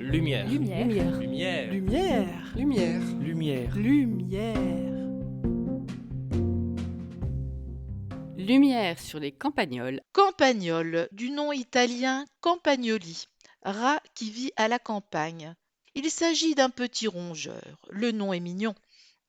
Lumière. Lumière. Lumière. Lumière. Lumière. Lumière. Lumière. Lumière sur les campagnols. Campagnol, du nom italien Campagnoli, rat qui vit à la campagne. Il s'agit d'un petit rongeur. Le nom est mignon.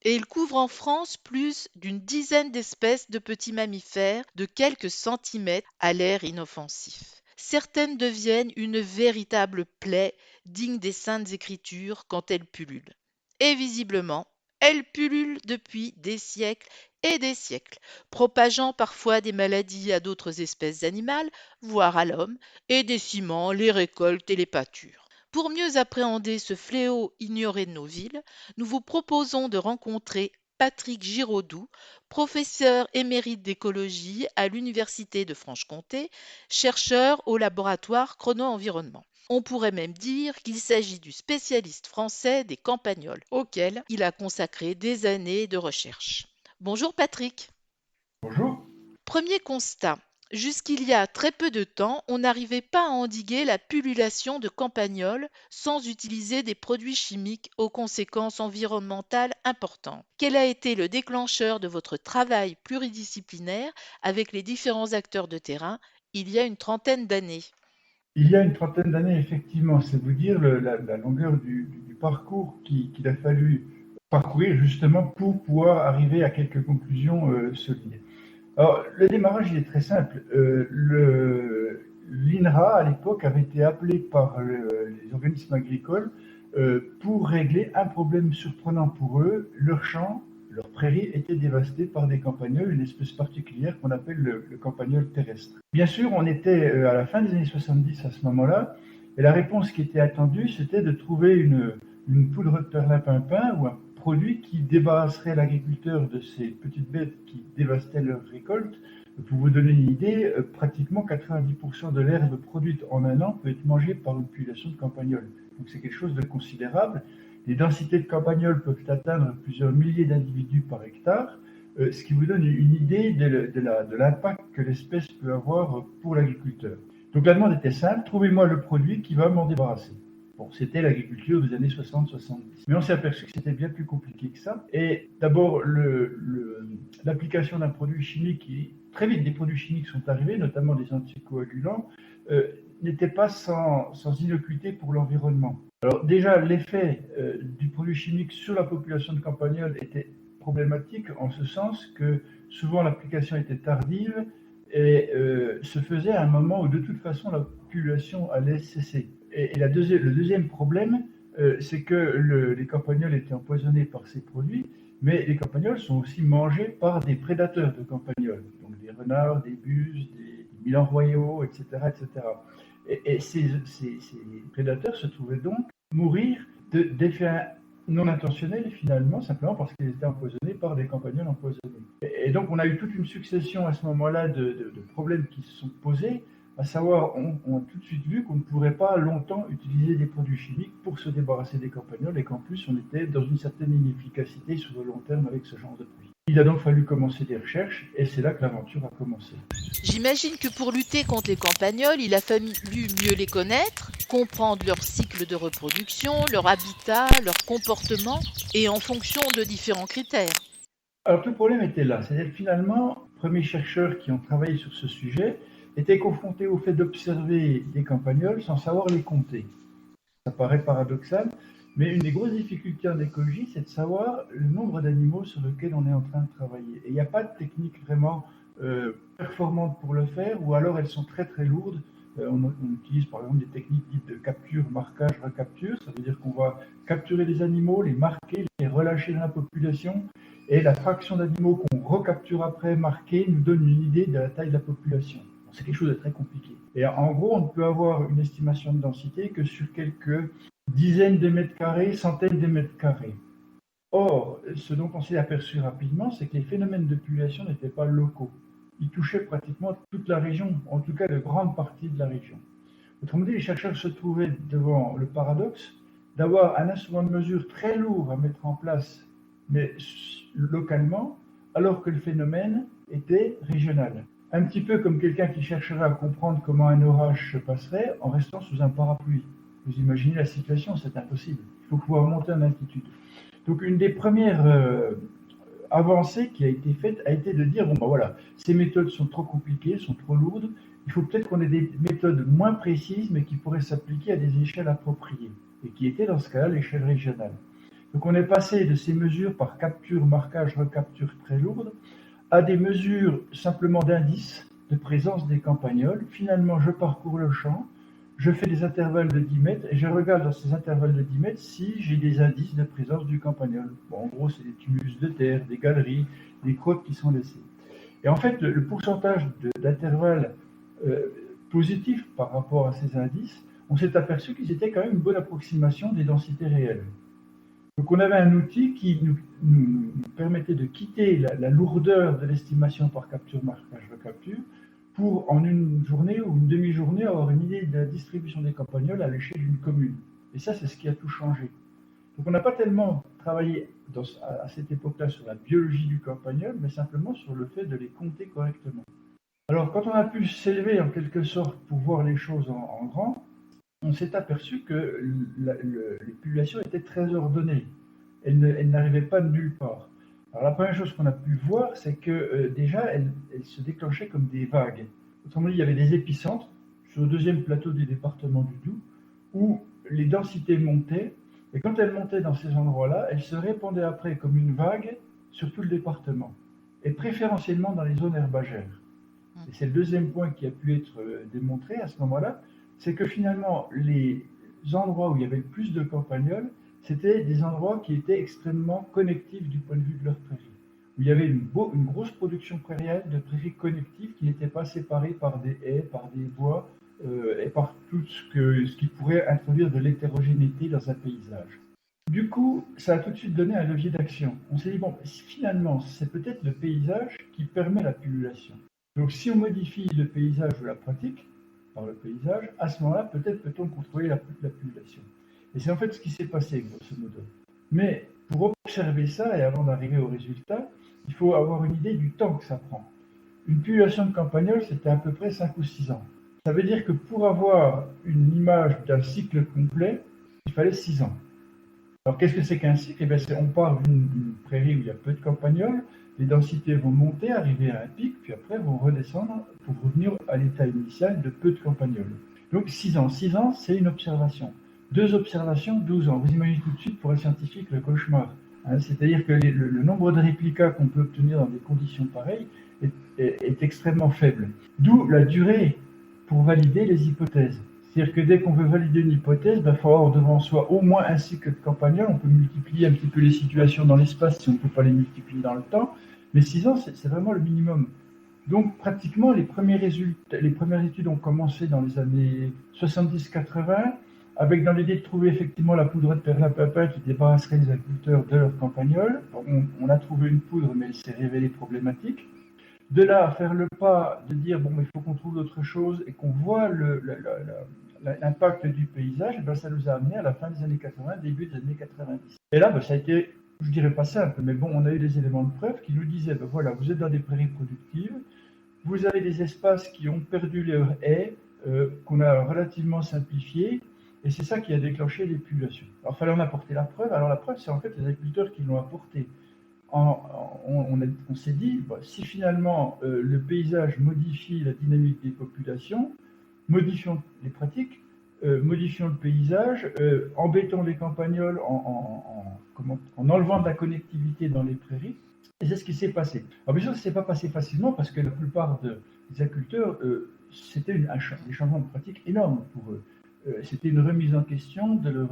Et il couvre en France plus d'une dizaine d'espèces de petits mammifères de quelques centimètres à l'air inoffensif. Certaines deviennent une véritable plaie digne des saintes écritures quand elles pullulent. Et visiblement, elles pullulent depuis des siècles et des siècles, propageant parfois des maladies à d'autres espèces animales, voire à l'homme, et décimant les récoltes et les pâtures. Pour mieux appréhender ce fléau ignoré de nos villes, nous vous proposons de rencontrer Patrick Giraudoux, professeur émérite d'écologie à l'Université de Franche-Comté, chercheur au laboratoire Chrono-Environnement. On pourrait même dire qu'il s'agit du spécialiste français des campagnols, auquel il a consacré des années de recherche. Bonjour Patrick. Bonjour. Premier constat. Jusqu'il y a très peu de temps, on n'arrivait pas à endiguer la pullulation de campagnols sans utiliser des produits chimiques aux conséquences environnementales importantes. Quel a été le déclencheur de votre travail pluridisciplinaire avec les différents acteurs de terrain il y a une trentaine d'années? Il y a une trentaine d'années, effectivement, c'est vous dire la longueur du parcours qu'il a fallu parcourir justement pour pouvoir arriver à quelques conclusions solides. Alors, le démarrage, il est très simple. L'INRA, à l'époque, avait été appelé par les organismes agricoles pour régler un problème surprenant pour eux. Leurs champs, leurs prairies étaient dévastées par des campagnols, une espèce particulière qu'on appelle le campagnol terrestre. Bien sûr, on était à la fin des années 70 à ce moment-là, et la réponse qui était attendue, c'était de trouver une poudre de perlimpinpin ou un produit qui débarrasserait l'agriculteur de ces petites bêtes qui dévastaient leurs récoltes. Pour vous donner une idée, pratiquement 90% de l'herbe produite en un an peut être mangée par une population de campagnols. Donc c'est quelque chose de considérable. Les densités de campagnols peuvent atteindre plusieurs milliers d'individus par hectare, ce qui vous donne une idée de l'impact que l'espèce peut avoir pour l'agriculteur. Donc la demande était simple, trouvez-moi le produit qui va m'en débarrasser. Bon, c'était l'agriculture des années 60-70. Mais on s'est aperçu que c'était bien plus compliqué que ça. Et d'abord, l'application d'un produit chimique, très vite des produits chimiques sont arrivés, notamment des anticoagulants, n'était pas sans innocuité pour l'environnement. Alors déjà, l'effet du produit chimique sur la population de campagnols était problématique en ce sens que souvent l'application était tardive et se faisait à un moment où de toute façon la population allait cesser. Et le deuxième problème, c'est que les campagnols étaient empoisonnés par ces produits, mais les campagnols sont aussi mangés par des prédateurs de campagnols, donc des renards, des buses, des milans royaux, etc. etc. Et ces prédateurs se trouvaient donc mourir d'effets non intentionnels finalement, simplement parce qu'ils étaient empoisonnés par des campagnols empoisonnés. Et donc on a eu toute une succession à ce moment-là de problèmes qui se sont posés, à savoir, on a tout de suite vu qu'on ne pourrait pas longtemps utiliser des produits chimiques pour se débarrasser des campagnols et qu'en plus on était dans une certaine inefficacité sur le long terme avec ce genre de produits. Il a donc fallu commencer des recherches et c'est là que l'aventure a commencé. J'imagine que pour lutter contre les campagnols, il a fallu mieux les connaître, comprendre leur cycle de reproduction, leur habitat, leur comportement et en fonction de différents critères. Alors tout le problème était là, c'est-à-dire que finalement, les premiers chercheurs qui ont travaillé sur ce sujet étaient confrontés au fait d'observer des campagnols sans savoir les compter. Ça paraît paradoxal, mais une des grosses difficultés en écologie, c'est de savoir le nombre d'animaux sur lesquels on est en train de travailler. Et il n'y a pas de technique vraiment performante pour le faire, ou alors elles sont très très lourdes. On utilise par exemple des techniques dites de capture, marquage, recapture. Ça veut dire qu'on va capturer les animaux, les marquer, les relâcher dans la population, et la fraction d'animaux qu'on recapture après, marquer, nous donne une idée de la taille de la population. C'est quelque chose de très compliqué. Et en gros, on ne peut avoir une estimation de densité que sur quelques dizaines de mètres carrés, centaines de mètres carrés. Or, ce dont on s'est aperçu rapidement, c'est que les phénomènes de population n'étaient pas locaux. Ils touchaient pratiquement toute la région, en tout cas de grandes parties de la région. Autrement dit, les chercheurs se trouvaient devant le paradoxe d'avoir un instrument de mesure très lourd à mettre en place, mais localement, alors que le phénomène était régional. Un petit peu comme quelqu'un qui chercherait à comprendre comment un orage se passerait en restant sous un parapluie. Vous imaginez la situation, c'est impossible. Il faut pouvoir monter en altitude. Donc une des premières avancées qui a été faite a été de dire, bon ben voilà, ces méthodes sont trop compliquées, sont trop lourdes, il faut peut-être qu'on ait des méthodes moins précises, mais qui pourraient s'appliquer à des échelles appropriées, et qui étaient dans ce cas-là l'échelle régionale. Donc on est passé de ces mesures par capture, marquage, recapture très lourdes, à des mesures simplement d'indices de présence des campagnols. Finalement, je parcours le champ, je fais des intervalles de 10 mètres, et je regarde dans ces intervalles de 10 mètres si j'ai des indices de présence du campagnol. Bon, en gros, c'est des tumulus de terre, des galeries, des crottes qui sont laissées. Et en fait, le pourcentage d'intervalles positifs par rapport à ces indices, on s'est aperçu qu'ils étaient quand même une bonne approximation des densités réelles. Donc on avait un outil qui nous permettait de quitter la lourdeur de l'estimation par capture, marquage, recapture, pour en une journée ou une demi-journée avoir une idée de la distribution des campagnols à l'échelle d'une commune. Et ça, c'est ce qui a tout changé. Donc on n'a pas tellement travaillé à cette époque-là sur la biologie du campagnol, mais simplement sur le fait de les compter correctement. Alors, quand on a pu s'élever en quelque sorte pour voir les choses en grand, on s'est aperçu que les populations étaient très ordonnées. Elles n'arrivaient pas de nulle part. Alors, la première chose qu'on a pu voir, c'est que déjà, elles se déclenchaient comme des vagues. Autrement dit, il y avait des épicentres sur le deuxième plateau du département du Doubs, où les densités montaient, et quand elles montaient dans ces endroits-là, elles se répandaient après comme une vague sur tout le département, et préférentiellement dans les zones herbagères. Et c'est le deuxième point qui a pu être démontré à ce moment-là, c'est que finalement, les endroits où il y avait le plus de campagnols, c'était des endroits qui étaient extrêmement connectifs du point de vue de leur prairie, où il y avait une grosse production prairiale de prairies connectives qui n'étaient pas séparées par des haies, par des bois, et par tout ce qui pourrait introduire de l'hétérogénéité dans un paysage. Du coup, ça a tout de suite donné un levier d'action. On s'est dit, bon, finalement, c'est peut-être le paysage qui permet la pullulation. Donc si on modifie le paysage ou la pratique par le paysage, à ce moment-là, peut-être peut-on contrôler la pullulation. Et c'est en fait ce qui s'est passé, grosso modo. Mais pour observer ça, et avant d'arriver au résultat, il faut avoir une idée du temps que ça prend. Une pullulation de campagnol, c'était à peu près 5 ou 6 ans. Ça veut dire que pour avoir une image d'un cycle complet, il fallait 6 ans. Alors qu'est-ce que c'est qu'un cycle? On part d'une prairie où il y a peu de campagnols, les densités vont monter, arriver à un pic, puis après vont redescendre pour revenir à l'état initial de peu de campagnols. Donc 6 ans. 6 ans, c'est une observation. 2 observations, 12 ans. Vous imaginez tout de suite pour un scientifique le cauchemar. C'est-à-dire que le nombre de réplicats qu'on peut obtenir dans des conditions pareilles est extrêmement faible. D'où la durée pour valider les hypothèses. C'est-à-dire que dès qu'on veut valider une hypothèse, il va falloir devant soi au moins un cycle de campagnol. On peut multiplier un petit peu les situations dans l'espace si on ne peut pas les multiplier dans le temps. Mais 6 ans, c'est vraiment le minimum. Donc pratiquement, les premières études ont commencé dans les années 70-80, avec dans l'idée de trouver effectivement la poudre de perlimpinpin qui débarrasserait les agriculteurs de leurs campagnols. On a trouvé une poudre, mais elle s'est révélée problématique. De là à faire le pas de dire bon, mais il faut qu'on trouve autre chose et qu'on voit l'impact du paysage, et ben, ça nous a amené à la fin des années 80, début des années 90. Et là, ben, ça a été, je dirais pas simple, mais bon, on a eu des éléments de preuve qui nous disaient ben, voilà, vous êtes dans des prairies productives, vous avez des espaces qui ont perdu leurs haies, qu'on a relativement simplifiés, et c'est ça qui a déclenché les pullulations. Alors, il fallait en apporter la preuve. Alors, la preuve, c'est en fait les agriculteurs qui l'ont apportée. On s'est dit, bah, si finalement le paysage modifie la dynamique des populations, modifions les pratiques, modifions le paysage, embêtons les campagnols en enlevant de la connectivité dans les prairies. Et c'est ce qui s'est passé. Alors bien sûr, ça ne s'est pas passé facilement parce que la plupart des agriculteurs, c'était des changements de pratiques énormes pour eux. C'était une remise en question de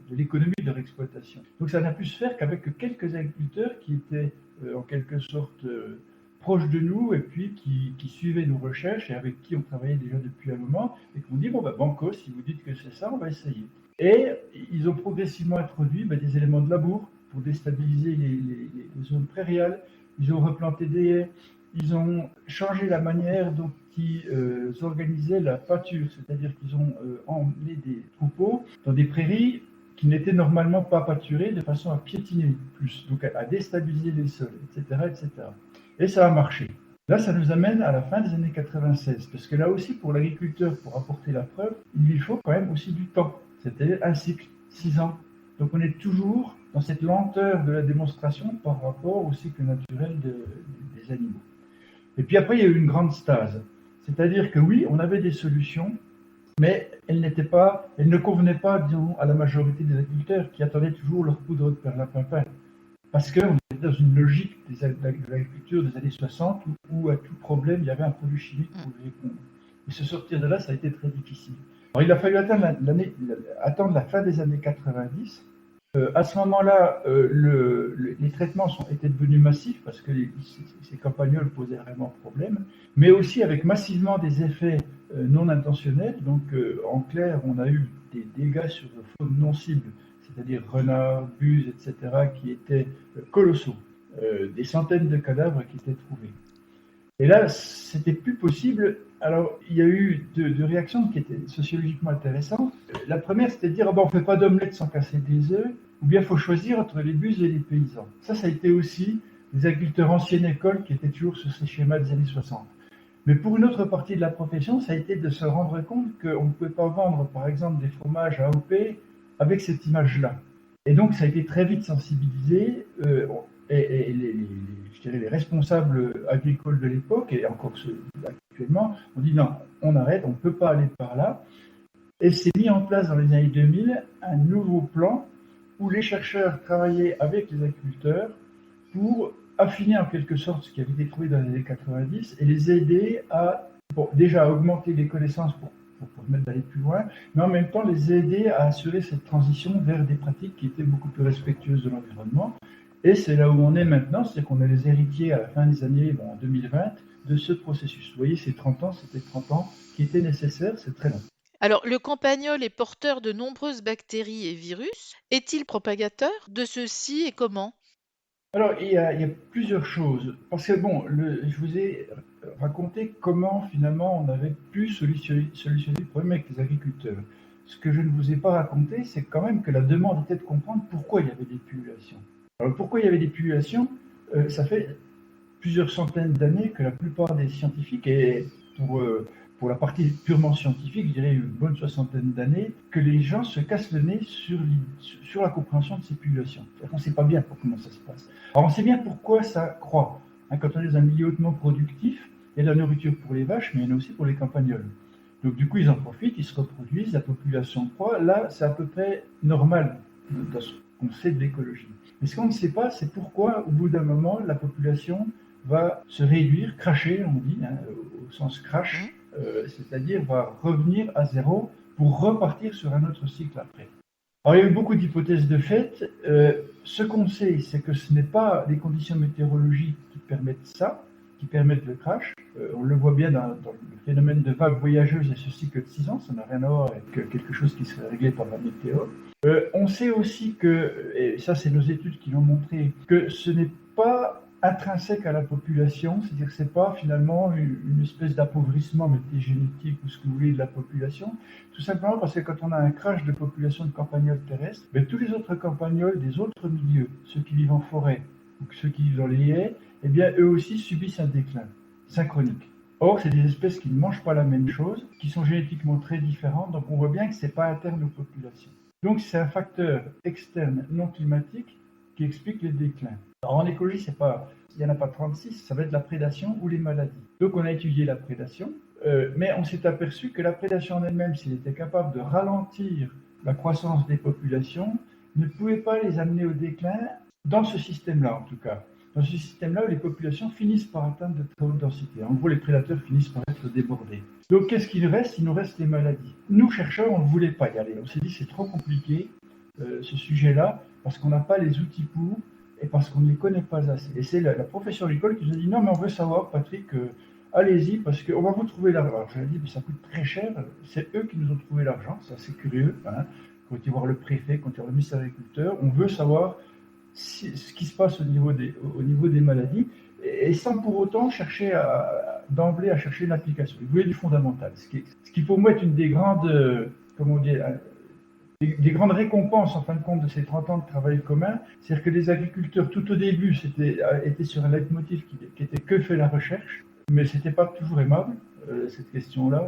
l'économie de leur exploitation. Donc ça n'a pu se faire qu'avec quelques agriculteurs qui étaient en quelque sorte proches de nous et puis qui suivaient nos recherches et avec qui on travaillait déjà depuis un moment et qui ont dit bon ben banco, si vous dites que c'est ça, on va essayer. Et ils ont progressivement introduit des éléments de labour pour déstabiliser les zones prairiales. Ils ont replanté des haies. Ils ont changé la manière dont ils organisaient la pâture, c'est-à-dire qu'ils ont emmené des troupeaux dans des prairies qui n'étaient normalement pas pâturées de façon à piétiner plus, donc à déstabiliser les sols, etc., etc. Et ça a marché. Là, ça nous amène à la fin des années 96, parce que là aussi, pour l'agriculteur, pour apporter la preuve, il lui faut quand même aussi du temps. C'était un cycle, 6 ans. Donc on est toujours dans cette lenteur de la démonstration par rapport au cycle naturel des animaux. Et puis après, il y a eu une grande stase. C'est-à-dire que oui, on avait des solutions, mais elles ne convenaient pas, disons, à la majorité des agriculteurs qui attendaient toujours leur poudre de perlimpinpin. Parce qu'on était dans une logique de l'agriculture des années 60 où à tout problème, il y avait un produit chimique pour y répondre. Et se sortir de là, ça a été très difficile. Alors, il a fallu attendre la fin des années 90. À ce moment-là, les traitements étaient devenus massifs parce que ces campagnols posaient vraiment problème, mais aussi avec massivement des effets non intentionnels. Donc, en clair, on a eu des dégâts sur le faune non cible, c'est-à-dire renards, buses, etc., qui étaient colossaux. Des centaines de cadavres qui étaient trouvés. Et là, c'était plus possible. Alors, il y a eu deux réactions qui étaient sociologiquement intéressantes. La première, c'était de dire, on ne fait pas d'omelette sans casser des œufs, ou bien il faut choisir entre les buses et les paysans. Ça a été aussi des agriculteurs ancienne école qui étaient toujours sur ces schémas des années 60. Mais pour une autre partie de la profession, ça a été de se rendre compte qu'on ne pouvait pas vendre, par exemple, des fromages AOP avec cette image-là. Et donc, ça a été très vite sensibilisé. Et les responsables agricoles de l'époque, et encore ceux actuellement, ont dit non, on arrête, on ne peut pas aller par là. Et s'est mis en place dans les années 2000 un nouveau plan où les chercheurs travaillaient avec les agriculteurs pour affiner en quelque sorte ce qui avait été trouvé dans les années 90 et les aider à, déjà à augmenter les connaissances pour permettre d'aller plus loin, mais en même temps les aider à assurer cette transition vers des pratiques qui étaient beaucoup plus respectueuses de l'environnement. Et c'est là où on est maintenant, c'est qu'on est les héritiers à la fin des années, en 2020, de ce processus. Vous voyez, ces 30 ans, c'était 30 ans qui étaient nécessaires, c'est très long. Alors, le campagnol est porteur de nombreuses bactéries et virus. Est-il propagateur de ceux-ci et comment? Alors, il y a plusieurs choses. Parce que, je vous ai raconté comment, finalement, on avait pu solutionner le problème avec les agriculteurs. Ce que je ne vous ai pas raconté, c'est quand même que la demande était de comprendre pourquoi il y avait des pullulations. Alors, pourquoi il y avait des pullulations? Ça fait plusieurs centaines d'années que la plupart des scientifiques, et pour la partie purement scientifique, je dirais une bonne soixantaine d'années, que les gens se cassent le nez sur la compréhension de ces pullulations. On ne sait pas bien comment ça se passe. Alors on sait bien pourquoi ça croît. Quand on est dans un milieu hautement productif, il y a de la nourriture pour les vaches, mais il y en a aussi pour les campagnols. Donc du coup, ils en profitent, ils se reproduisent, la population croît. Là, c'est à peu près normal dans ce qu'on sait de l'écologie. Mais ce qu'on ne sait pas, c'est pourquoi, au bout d'un moment, la population va se réduire, crasher, on dit, au sens crash, c'est-à-dire va revenir à zéro pour repartir sur un autre cycle après. Alors, il y a eu beaucoup d'hypothèses de fait. Ce qu'on sait, c'est que ce n'est pas les conditions météorologiques qui permettent ça, qui permettent le crash. On le voit bien dans le phénomène de vagues voyageuses et ce cycle de 6 ans, ça n'a rien à voir avec quelque chose qui serait réglé par la météo. On sait aussi que, et ça c'est nos études qui l'ont montré, que ce n'est pas intrinsèque à la population, c'est-à-dire que ce n'est pas finalement une espèce d'appauvrissement génétique ou ce que vous voulez de la population, tout simplement parce que quand on a un crash de population de campagnols terrestres, tous les autres campagnols des autres milieux, ceux qui vivent en forêt ou ceux qui vivent dans les haies, eh bien eux aussi subissent un déclin synchronique. Or, c'est des espèces qui ne mangent pas la même chose, qui sont génétiquement très différentes, donc on voit bien que ce n'est pas interne aux populations. Donc c'est un facteur externe non climatique qui explique les déclins. Alors en écologie, il n'y en a pas 36, ça va être la prédation ou les maladies. Donc on a étudié la prédation, mais on s'est aperçu que la prédation en elle-même, s'il était capable de ralentir la croissance des populations, ne pouvait pas les amener au déclin dans ce système-là en tout cas. Dans ce système-là où les populations finissent par atteindre de très hautes densités. En gros, les prédateurs finissent par être débordés. Donc qu'est-ce qu'il reste? Il nous reste les maladies. Nous, chercheurs, on ne voulait pas y aller. On s'est dit c'est trop compliqué, ce sujet-là, parce qu'on n'a pas les outils pour, et parce qu'on ne les connaît pas assez. Et c'est la professeure d'école qui nous a dit non, mais on veut savoir, Patrick, allez-y, parce qu'on va vous trouver l'argent. Alors je lui ai dit, mais ça coûte très cher, c'est eux qui nous ont trouvé l'argent, c'est assez curieux. Quand on va voir le préfet, quand on va voir le ministère de l'Agriculture, on veut savoir ce qui se passe au niveau des maladies, et sans pour autant chercher d'emblée à chercher une application. Ils voulaient du fondamental, ce qui pour moi est une des grandes, des grandes récompenses en fin de compte de ces 30 ans de travail commun, c'est-à-dire que les agriculteurs tout au début étaient sur un leitmotiv qui était que fait la recherche, mais c'était pas toujours aimable, cette question-là,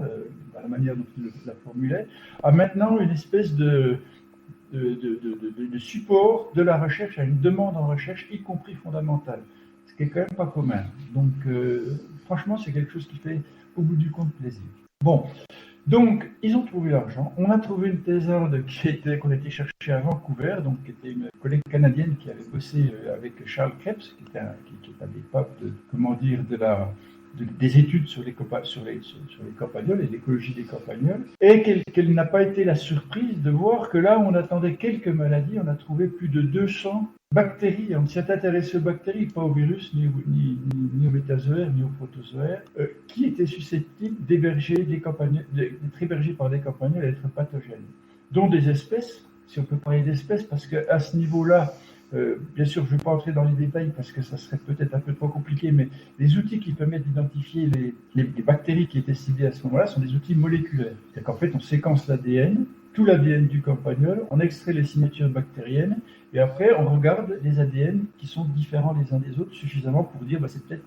par la manière dont il la formulait, à maintenant une espèce de support de la recherche, à une demande en recherche, y compris fondamentale, ce qui est quand même pas commun. Donc, franchement, c'est quelque chose qui fait, au bout du compte, plaisir. Bon, donc, ils ont trouvé l'argent. On a trouvé une thésarde qu'on a été chercher à Vancouver, donc qui était une collègue canadienne qui avait bossé avec Charles Krebs, qui est un des papes des études sur les campagnols et l'écologie des campagnols, et qu'elle n'a pas été la surprise de voir que là où on attendait quelques maladies, on a trouvé plus de 200 bactéries. On s'est intéressé aux bactéries, pas aux virus, ni aux métazoaires, ni aux protozoaires, qui étaient susceptibles d'être hébergés par des campagnols et d'être pathogènes, dont des espèces, si on peut parler d'espèces, parce qu'à ce niveau-là, bien sûr, je ne vais pas entrer dans les détails parce que ça serait peut-être un peu trop compliqué, mais les outils qui permettent d'identifier les bactéries qui étaient ciblées à ce moment-là sont des outils moléculaires. C'est-à-dire qu'en fait, on séquence l'ADN, tout l'ADN du campagnol, on extrait les signatures bactériennes, et après, on regarde les ADN qui sont différents les uns des autres suffisamment pour dire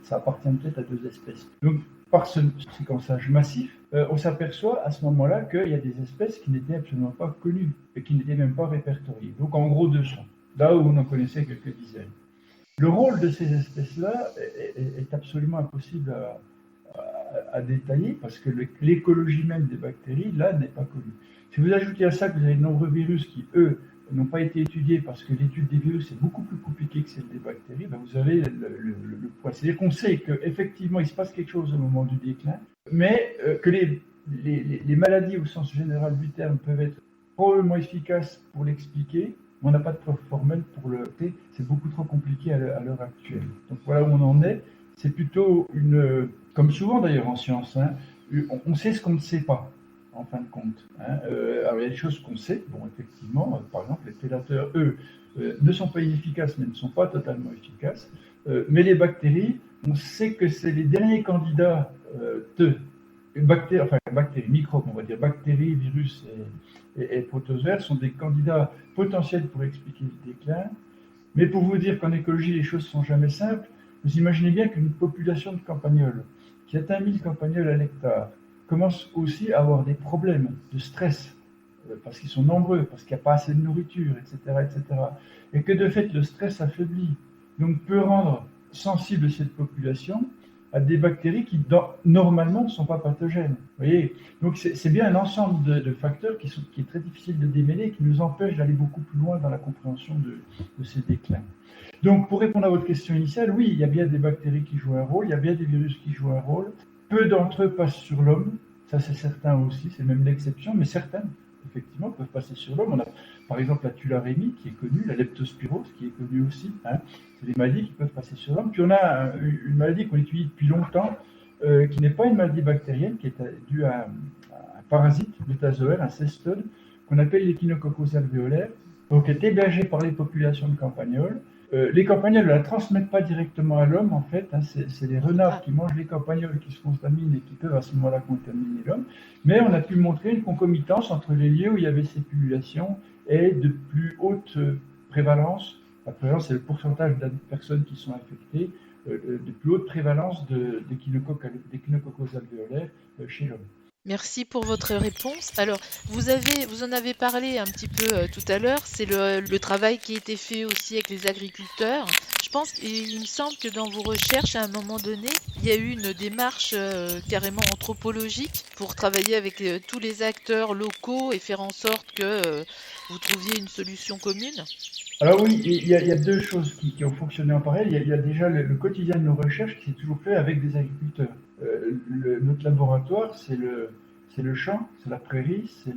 ça appartient peut-être à deux espèces. Donc, par ce séquençage massif, on s'aperçoit à ce moment-là qu'il y a des espèces qui n'étaient absolument pas connues et qui n'étaient même pas répertoriées. Donc, en gros, 200. Là où on en connaissait quelques dizaines. Le rôle de ces espèces-là est absolument impossible à détailler parce que l'écologie même des bactéries, là, n'est pas connue. Si vous ajoutez à ça que vous avez de nombreux virus qui, eux, n'ont pas été étudiés parce que l'étude des virus est beaucoup plus compliquée que celle des bactéries, ben vous avez le point. C'est-à-dire qu'on sait qu'effectivement, il se passe quelque chose au moment du déclin, mais que les maladies au sens général du terme peuvent être probablement efficaces pour l'expliquer. On n'a pas de preuve formelle pour le faire, c'est beaucoup trop compliqué à l'heure actuelle. Donc voilà où on en est. C'est plutôt comme souvent d'ailleurs en science, on sait ce qu'on ne sait pas, en fin de compte. Alors il y a des choses qu'on sait, bon effectivement, par exemple les prédateurs, eux, ne sont pas inefficaces, mais ne sont pas totalement efficaces. Mais les bactéries, on sait que c'est les derniers candidats bactéries, microbes, on va dire, bactéries, virus et protozoaires sont des candidats potentiels pour expliquer le déclin. Mais pour vous dire qu'en écologie, les choses ne sont jamais simples, vous imaginez bien qu'une population de campagnols qui atteint 1000 campagnols à l'hectare commence aussi à avoir des problèmes de stress, parce qu'ils sont nombreux, parce qu'il n'y a pas assez de nourriture, etc., etc. Et que de fait, le stress affaiblit, donc peut rendre sensible cette population à des bactéries qui, normalement, ne sont pas pathogènes. Vous voyez ? Donc, c'est bien un ensemble de facteurs qui est très difficile de démêler et qui nous empêche d'aller beaucoup plus loin dans la compréhension de ces déclins. Donc, pour répondre à votre question initiale, oui, il y a bien des bactéries qui jouent un rôle, il y a bien des virus qui jouent un rôle. Peu d'entre eux passent sur l'homme, ça c'est certain aussi, c'est même l'exception, mais certains, effectivement, peuvent passer sur l'homme. On a par exemple la tularemie qui est connue, la leptospirose qui est connue aussi. C'est des maladies qui peuvent passer sur l'homme. Puis on a une maladie qu'on étudie depuis longtemps, qui n'est pas une maladie bactérienne, qui est due à un parasite métazoaire, un cestode, qu'on appelle l'échinococcus alvéolaire, donc est hébergé par les populations de campagnols. Les campagnols ne la transmettent pas directement à l'homme, en fait. C'est les renards qui mangent les campagnols qui se contaminent et qui peuvent à ce moment-là contaminer l'homme. Mais on a pu montrer une concomitance entre les lieux où il y avait ces pullulations et de plus haute prévalence. La prévalence, c'est le pourcentage de personnes qui sont infectées, de plus haute prévalence d'échinococcus alvéolaires chez l'homme. Merci pour votre réponse. Alors, vous en avez parlé un petit peu tout à l'heure, c'est le travail qui a été fait aussi avec les agriculteurs. Je pense qu'il me semble que dans vos recherches, à un moment donné, il y a eu une démarche carrément anthropologique pour travailler avec tous les acteurs locaux et faire en sorte que vous trouviez une solution commune. Alors oui, il y a deux choses qui ont fonctionné en parallèle. Il y a déjà le quotidien de nos recherches qui s'est toujours fait avec des agriculteurs. Notre laboratoire, c'est le champ, c'est la prairie, c'est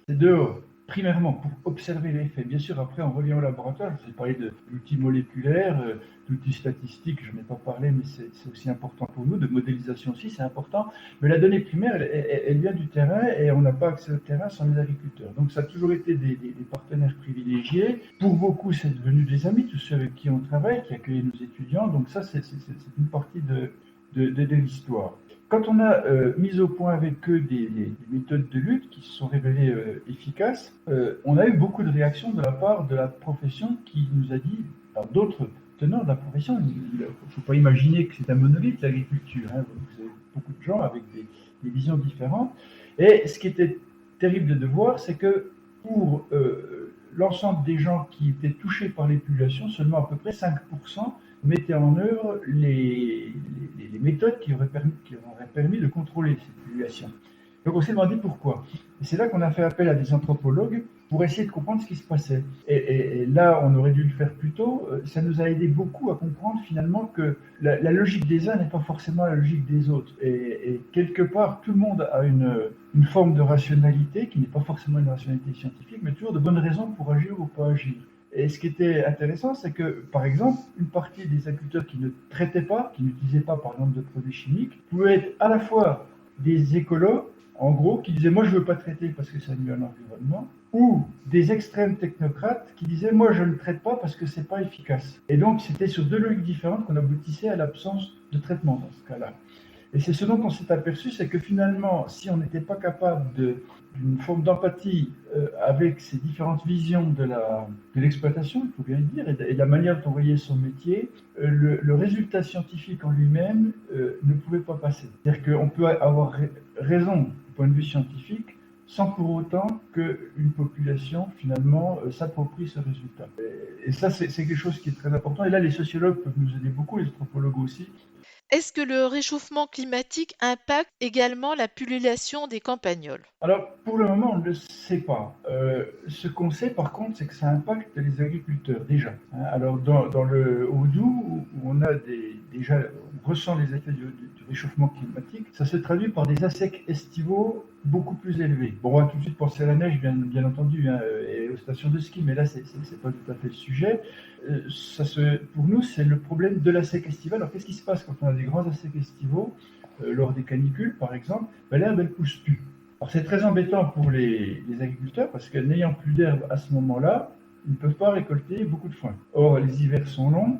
dehors, primairement pour observer les faits. Bien sûr, après, on revient au laboratoire. Je vous ai parlé d'outils moléculaires, d'outils statistiques, je n'en ai pas parlé, mais c'est aussi important pour nous, de modélisation aussi, c'est important. Mais la donnée primaire, elle vient du terrain et on n'a pas accès au terrain sans les agriculteurs. Donc ça a toujours été des partenaires privilégiés. Pour beaucoup, c'est devenu des amis, tous ceux avec qui on travaille, qui accueillent nos étudiants. Donc ça, c'est une partie de l'histoire. Quand on a mis au point avec eux des méthodes de lutte qui se sont révélées efficaces, on a eu beaucoup de réactions de la part de la profession qui nous a dit, alors d'autres tenants de la profession, il ne faut pas imaginer que c'est un monolithe l'agriculture. Vous avez beaucoup de gens avec des visions différentes. Et ce qui était terrible de voir, c'est que pour l'ensemble des gens qui étaient touchés par l'épulation, seulement à peu près 5% mettaient en œuvre les méthodes qui auraient permis de contrôler cette épulation. Donc on s'est demandé pourquoi. Et c'est là qu'on a fait appel à des anthropologues pour essayer de comprendre ce qui se passait. Et là, on aurait dû le faire plus tôt. Ça nous a aidé beaucoup à comprendre finalement que la logique des uns n'est pas forcément la logique des autres. Et quelque part, tout le monde a une forme de rationalité qui n'est pas forcément une rationalité scientifique, mais toujours de bonnes raisons pour agir ou pas agir. Et ce qui était intéressant, c'est que, par exemple, une partie des agriculteurs qui ne traitaient pas, qui n'utilisaient pas, par exemple, de produits chimiques, pouvaient être à la fois des écolos, en gros, qui disaient « moi je ne veux pas traiter parce que ça nuit à l'environnement », ou des extrêmes technocrates qui disaient « moi je ne traite pas parce que ce n'est pas efficace ». Et donc c'était sur deux logiques différentes qu'on aboutissait à l'absence de traitement dans ce cas-là. Et c'est ce dont on s'est aperçu, c'est que finalement, si on n'était pas capable d'une forme d'empathie avec ces différentes visions de l'exploitation, il faut bien le dire, et de la manière dont on voyait son métier, le résultat scientifique en lui-même ne pouvait pas passer. C'est-à-dire qu'on peut avoir raison du point de vue scientifique, sans pour autant qu'une population, finalement, s'approprie ce résultat. Et ça, c'est quelque chose qui est très important. Et là, les sociologues peuvent nous aider beaucoup, les anthropologues aussi. Est-ce que le réchauffement climatique impacte également la pullulation des campagnols? Alors, pour le moment, on ne le sait pas. Ce qu'on sait, par contre, c'est que ça impacte les agriculteurs, déjà. Alors, dans le Haut-Doubs, où on a déjà, on ressent les effets du réchauffement climatique, ça se traduit par des assecs estivaux beaucoup plus élevés. Bon, on va tout de suite penser à la neige, bien entendu, et aux stations de ski, mais là, c'est pas tout à fait le sujet. Pour nous, c'est le problème de l'assec estival. Alors, qu'est-ce qui se passe quand on a des grands assecs estivaux, lors des canicules, par exemple? L'herbe, elle pousse plus. Alors, c'est très embêtant pour les agriculteurs, parce que n'ayant plus d'herbe à ce moment-là, ils ne peuvent pas récolter beaucoup de foin. Or, les hivers sont longs,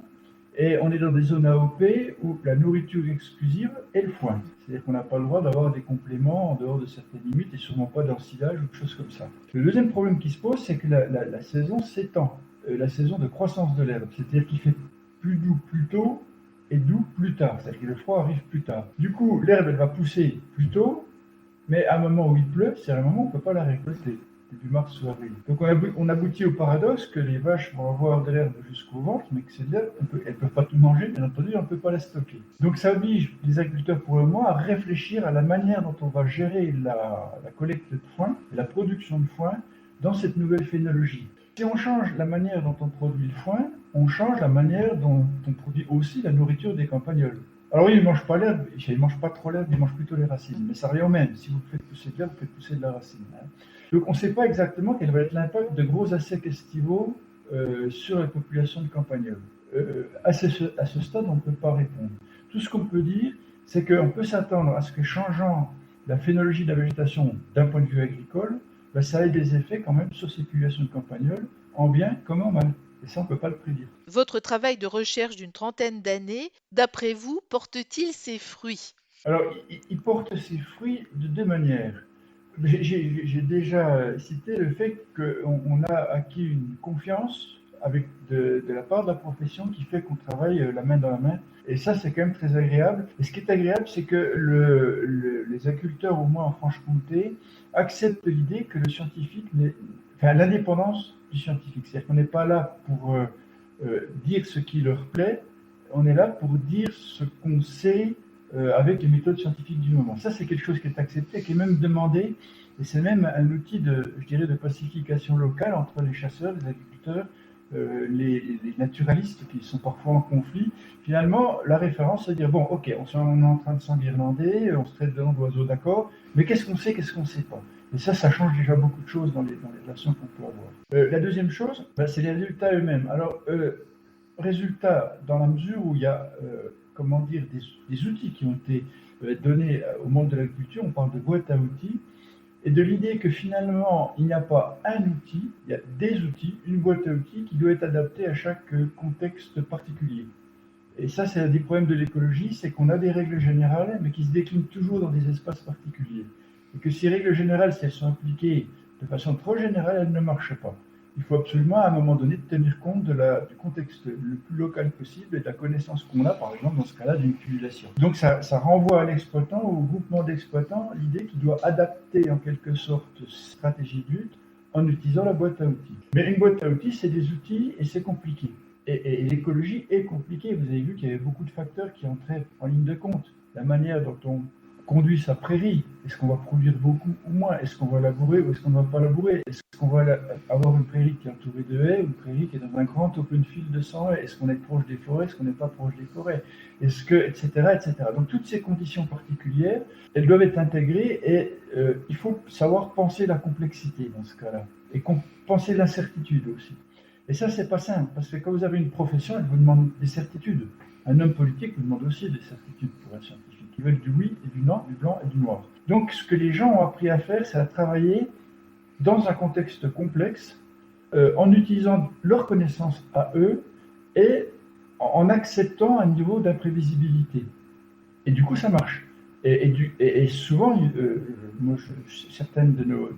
et on est dans des zones AOP où la nourriture exclusive est le foin. C'est-à-dire qu'on n'a pas le droit d'avoir des compléments en dehors de certaines limites, et sûrement pas d'ensilage ou de choses comme ça. Le deuxième problème qui se pose, c'est que la saison s'étend. La saison de croissance de l'herbe, c'est-à-dire qu'il fait plus doux plus tôt et doux plus tard, c'est-à-dire que le froid arrive plus tard. Du coup, l'herbe, elle va pousser plus tôt, mais à un moment où il pleut, c'est un moment où on ne peut pas la récolter, début mars ou avril. Donc on aboutit au paradoxe que les vaches vont avoir de l'herbe jusqu'au ventre, mais que cette herbe, elles ne peuvent pas tout manger, bien entendu, on ne peut pas la stocker. Donc ça oblige les agriculteurs pour le moment à réfléchir à la manière dont on va gérer la collecte de foin, la production de foin dans cette nouvelle phénologie. Si on change la manière dont on produit le foin, on change la manière dont on produit aussi la nourriture des campagnols. Alors oui, ils ne mangent pas l'herbe, ils ne mangent pas trop l'herbe, ils mangent plutôt les racines. Mais ça revient au même, si vous faites pousser de l'herbe, vous faites pousser de la racine. Donc on ne sait pas exactement quel va être l'impact de gros assecs estivaux sur la population de campagnols. À ce stade, on ne peut pas répondre. Tout ce qu'on peut dire, c'est qu'on peut s'attendre à ce que changeant la phénologie de la végétation d'un point de vue agricole, ça ait des effets quand même sur ces populations de campagnols, en bien comme en mal. Et ça, on ne peut pas le prédire. Votre travail de recherche d'une trentaine d'années, d'après vous, porte-t-il ses fruits? Alors, il porte ses fruits de deux manières. J'ai déjà cité le fait qu'on a acquis une confiance de la part de la profession qui fait qu'on travaille la main dans la main. Et ça, c'est quand même très agréable. Et ce qui est agréable, c'est que les agriculteurs, au moins en Franche-Comté, acceptent l'idée que le scientifique l'indépendance du scientifique. C'est-à-dire qu'on n'est pas là pour dire ce qui leur plaît, on est là pour dire ce qu'on sait avec les méthodes scientifiques du moment. Ça, c'est quelque chose qui est accepté, qui est même demandé, et c'est même un outil de pacification locale entre les chasseurs, les agriculteurs, les naturalistes qui sont parfois en conflit. Finalement, la référence, c'est de dire, bon, ok, on est en train de s'enguirlander, on se traite de noms d'oiseaux, d'accord, mais qu'est-ce qu'on sait, qu'est-ce qu'on ne sait pas? Et ça change déjà beaucoup de choses dans les relations qu'on peut avoir. La deuxième chose, c'est les résultats eux-mêmes. Alors, résultats dans la mesure où il y a des outils qui ont été donnés au monde de l'agriculture, on parle de boîte à outils, et de l'idée que finalement, il n'y a pas un outil, il y a des outils, une boîte à outils qui doit être adaptée à chaque contexte particulier. Et ça, c'est un des problèmes de l'écologie, c'est qu'on a des règles générales, mais qui se déclinent toujours dans des espaces particuliers. Et que ces règles générales, si elles sont appliquées de façon trop générale, elles ne marchent pas. il faut absolument à un moment donné tenir compte du contexte le plus local possible et de la connaissance qu'on a, par exemple, dans ce cas-là, d'une pullulation. Donc ça renvoie à l'exploitant, au groupement d'exploitants, l'idée qu'il doit adapter en quelque sorte stratégie de lutte en utilisant la boîte à outils. Mais une boîte à outils, c'est des outils et c'est compliqué. Et l'écologie est compliquée. Vous avez vu qu'il y avait beaucoup de facteurs qui entraient en ligne de compte. La manière dont on conduit sa prairie, est-ce qu'on va produire beaucoup ou moins? Est-ce qu'on va labourer ou est-ce qu'on ne va pas labourer? Est-ce qu'on va avoir une prairie qui est entourée de haies ou une prairie qui est dans un grand open field de 100 haies? Est-ce qu'on est proche des forêts? Est-ce qu'on n'est pas proche des forêts? Est-ce que, etc., etc. Donc toutes ces conditions particulières, elles doivent être intégrées et il faut savoir penser la complexité dans ce cas-là et penser l'incertitude aussi. Et ça, c'est pas simple, parce que quand vous avez une profession, elle vous demande des certitudes. Un homme politique vous demande aussi des certitudes pour un scientifique. Ils veulent du oui et du non, du blanc et du noir. Donc, ce que les gens ont appris à faire, c'est à travailler dans un contexte complexe, en utilisant leurs connaissances à eux et en acceptant un niveau d'imprévisibilité. Et du coup, ça marche. Et souvent, certaines de nos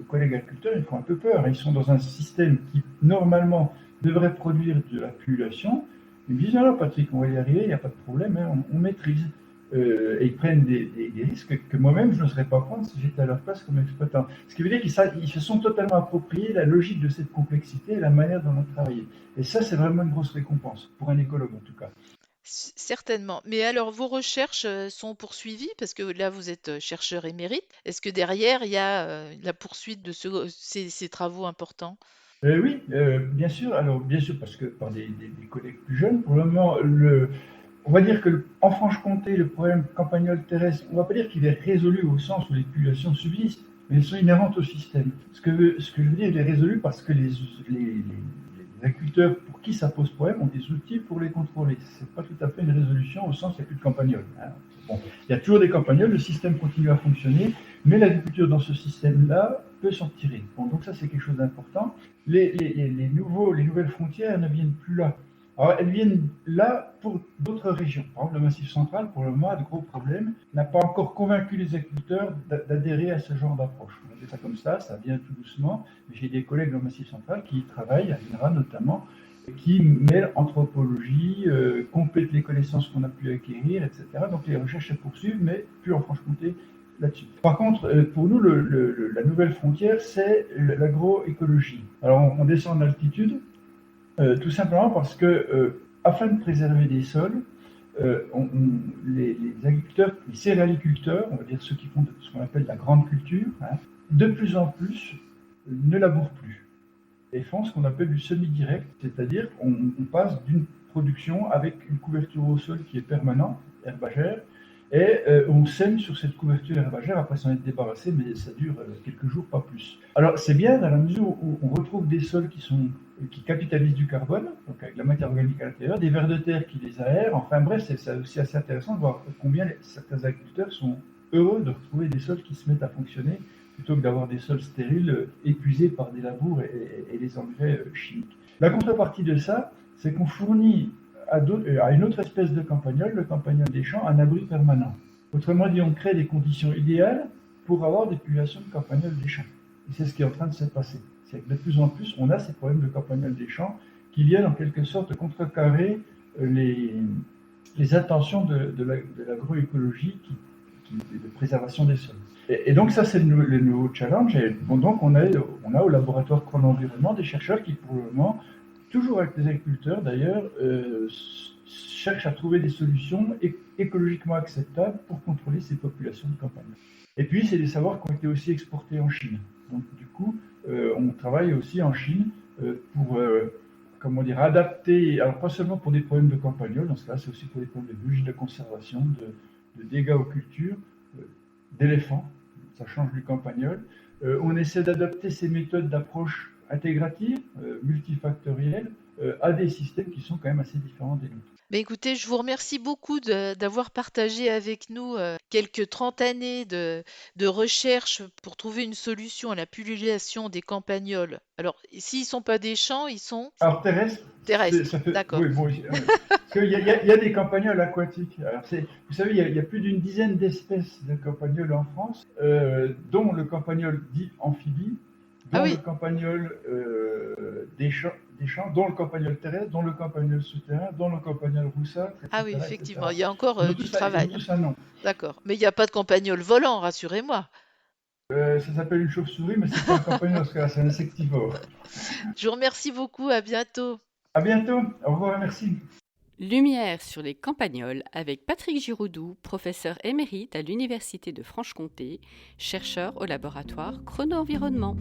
collègues agriculteurs, ils font un peu peur. Ils sont dans un système qui, normalement, devrait produire de la pullulation. Ils me disent, non, Patrick, on va y arriver, il n'y a pas de problème, hein, on maîtrise. Et ils prennent des risques que moi-même, je n'oserais pas prendre si j'étais à leur place comme exploitant. Ce qui veut dire qu'ils se sont totalement appropriés la logique de cette complexité et la manière dont on travaille. Et ça, c'est vraiment une grosse récompense, pour un écologue en tout cas. Certainement. Mais alors, vos recherches sont poursuivies parce que là, vous êtes chercheur émérite. Est-ce que derrière, il y a la poursuite de ces travaux importants? Oui, bien sûr. Alors, bien sûr, parce que par des collègues plus jeunes, pour le moment, on va dire qu'en Franche-Comté, le problème campagnol terrestre, on ne va pas dire qu'il est résolu au sens où les populations subsistent, mais elles sont inhérentes au système. Ce que je veux dire, il est résolu parce que les agriculteurs pour qui ça pose problème ont des outils pour les contrôler. Ce n'est pas tout à fait une résolution au sens où il n'y a plus de campagnols. Hein. Bon, il y a toujours des campagnols, le système continue à fonctionner, mais l'agriculture dans ce système-là peut s'en tirer. Bon, donc ça, c'est quelque chose d'important. Les nouvelles frontières ne viennent plus là. Alors, elles viennent là pour d'autres régions. Par exemple, le Massif central, pour le moment, a de gros problèmes, n'a pas encore convaincu les agriculteurs d'adhérer à ce genre d'approche. On va dire ça comme ça vient tout doucement. Mais j'ai des collègues dans le Massif central qui travaillent, à l'INRA notamment, qui mêlent anthropologie, complètent les connaissances qu'on a pu acquérir, etc. Donc les recherches se poursuivent, mais plus en Franche-Comté là-dessus. Par contre, pour nous, la nouvelle frontière, c'est l'agroécologie. Alors, on descend en altitude, tout simplement parce que, afin de préserver des sols, les agriculteurs, les céréaliculteurs, on va dire ceux qui font ce qu'on appelle la grande culture, hein, de plus en plus ne labourent plus et font ce qu'on appelle du semi-direct, c'est-à-dire qu'on passe d'une production avec une couverture au sol qui est permanente, herbagère, et on sème sur cette couverture herbagère, après s'en être débarrassé, mais ça dure quelques jours, pas plus. Alors c'est bien dans la mesure où on retrouve des sols qui capitalisent du carbone, donc avec la matière organique à l'intérieur, des vers de terre qui les aèrent, enfin bref, c'est aussi assez intéressant de voir combien certains agriculteurs sont heureux de retrouver des sols qui se mettent à fonctionner, plutôt que d'avoir des sols stériles épuisés par des labours et des engrais chimiques. La contrepartie de ça, c'est qu'on fournit à une autre espèce de campagnol, le campagnol des champs, un abri permanent. Autrement dit, on crée des conditions idéales pour avoir des populations de campagnol des champs. Et c'est ce qui est en train de se passer. C'est que de plus en plus, on a ces problèmes de campagnol des champs qui viennent en quelque sorte contrecarrer les intentions de l'agroécologie de préservation des sols. Et donc ça, c'est le nouveau challenge. Et bon, donc on a au laboratoire Chrono-Environnement des chercheurs qui, pour le moment, toujours avec les agriculteurs d'ailleurs, cherchent à trouver des solutions écologiquement acceptables pour contrôler ces populations de campagne. Et puis, c'est des savoirs qui ont été aussi exportés en Chine. Donc, du coup, on travaille aussi en Chine pour, adapter, alors pas seulement pour des problèmes de campagnols, dans ce cas-là, c'est aussi pour des problèmes de biologie de conservation, de dégâts aux cultures, d'éléphants, ça change du campagnol. On essaie d'adapter ces méthodes d'approche intégrative, multifactorielle, à des systèmes qui sont quand même assez différents des nôtres. Mais écoutez, je vous remercie beaucoup d'avoir partagé avec nous quelques 30 années de recherche pour trouver une solution à la pullulation des campagnols. Alors, s'ils ne sont pas des champs, ils sont Alors, terrestres, d'accord. Oui, bon, parce qu'il y a des campagnols aquatiques. Alors, vous savez, il y a plus d'une dizaine d'espèces de campagnols en France, dont le campagnol dit amphibie, Ah dont le oui, campagnol des champs, dont le campagnol terrestre, dont le campagnol souterrain, dont le campagnol roussâtre, ah oui, etc., effectivement, etc. il y a encore du Ils ont travail. tous un nom. D'accord. Mais il n'y a pas de campagnol volant, rassurez-moi. Ça s'appelle une chauve-souris, mais c'est pas un campagnol, parce que là, c'est un insectivore. Je vous remercie beaucoup, à bientôt. À bientôt, au revoir, merci. Lumière sur les campagnols avec Patrick Giroudou, professeur émérite à l'Université de Franche-Comté, chercheur au laboratoire Chrono-Environnement.